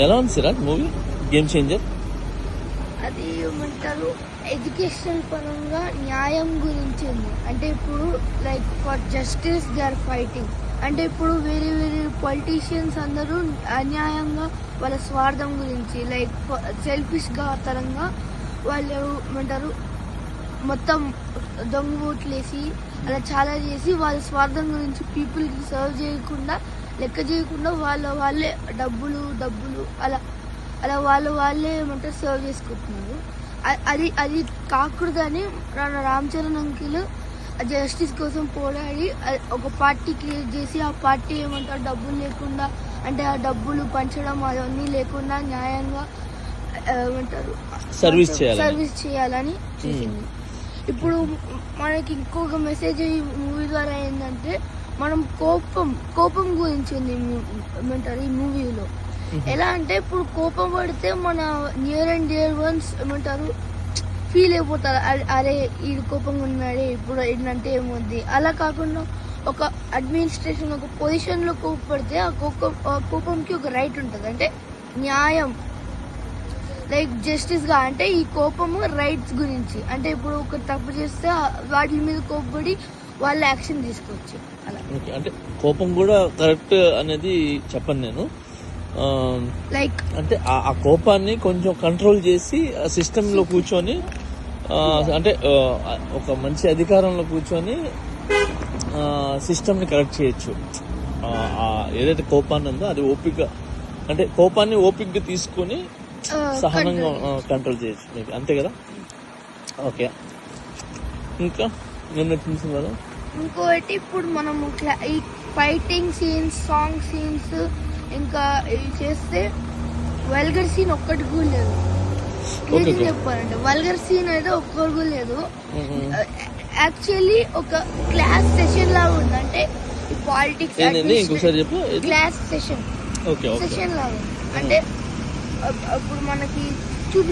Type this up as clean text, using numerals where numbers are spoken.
ఎలా ఉంది Siraj movie? Game changer. అది ఏమంటారు, ఎడ్యుకేషన్ పరంగా న్యాయం గురించి ఉంది. అంటే ఇప్పుడు like for justice they are fighting. అంటే ఇప్పుడు వేరే వేరే పొలిటీషియన్స్ అందరూ అన్యాయంగా వాళ్ళ స్వార్థం గురించి లైక్ సెల్ఫిష్గా తరంగా వాళ్ళు ఏమంటారు మొత్తం దొంగ ఓట్లేసి అలా చాలా చేసి వాళ్ళ స్వార్థం గురించి పీపుల్కి సర్వ్ చేయకుండా లెక్క చేయకుండా వాళ్ళే డబ్బులు అలా అలా వాళ్ళే ఏమంటారు సర్వ్ చేసుకుంటున్నారు. అది కాకూడదని రామ్ చరణ్ అంకిల్ జస్టిస్ కోసం పోరాడి ఒక పార్టీ క్రియేట్ చేసి ఆ పార్టీ ఏమంటారు డబ్బులు లేకుండా అంటే ఆ డబ్బులు పంచడం అవన్నీ లేకుండా న్యాయంగా ఏమంటారు సర్వీస్ చేయాలని చేసింది. ఇప్పుడు మనకి ఇంకొక మెసేజ్ ఈ మూవీ ద్వారా ఏంటంటే మనం కోపం గురించి ఉంది ఏమంటారు ఈ మూవీలో. ఎలా అంటే ఇప్పుడు కోపం పడితే మన నియర్ అండ్ డియర్ వన్స్ ఏమంటారు ఫీల్ అయిపోతారు, అరే ఇది కోపంగా ఉన్నాడే ఇప్పుడు ఏంటంటే ఏముంది. అలా కాకుండా ఒక అడ్మినిస్ట్రేషన్ ఒక పొజిషన్లో కోపడితే ఆ కోపంకి ఒక రైట్ ఉంటుంది, అంటే న్యాయం లైక్ జస్టిస్గా. అంటే ఈ కోపము రైట్స్ గురించి, అంటే ఇప్పుడు ఒక తప్పు చేస్తే వాటి మీద కోపపడి వాళ్ళు యాక్షన్ తీసుకోవచ్చు. అలా అంటే కోపం కూడా కరెక్ట్ అనేది చెప్పను నేను. లైక్ అంటే ఆ కోపాన్ని కొంచెం కంట్రోల్ చేసి ఆ సిస్టంలో కూర్చొని అంటే ఒక మంచి అధికారంలో కూర్చొని సిస్టమ్ని కరెక్ట్ చేయొచ్చు. ఏదైతే కోపాన్ని ఉందో అది ఓపిక, అంటే కోపాన్ని ఓపికగా తీసుకొని సహనంగా కంట్రోల్ చేయొచ్చు మీకు, అంతే కదా? ఓకే, ఇంకా నేను నచ్చింది కదా. ఇంకోటి ఇప్పుడు మనము ఈ ఫైటింగ్ సీన్స్, సాంగ్ సీన్స్ ఇంకా ఇవి చేస్తే వల్గర్ సీన్ ఒక్కటి కూడా లేదు. నిజం చెప్పాలంటే వల్గర్ సీన్ అయితే ఒక్కరు కూడా లేదు. యాక్చువల్లీ ఒక క్లాస్ సెషన్ లాగా ఉంది, అంటే ఈ పాలిటిక్స్ క్లాస్ సెషన్ లాగా. అంటే అప్పుడు మనకి చూపిస్తారు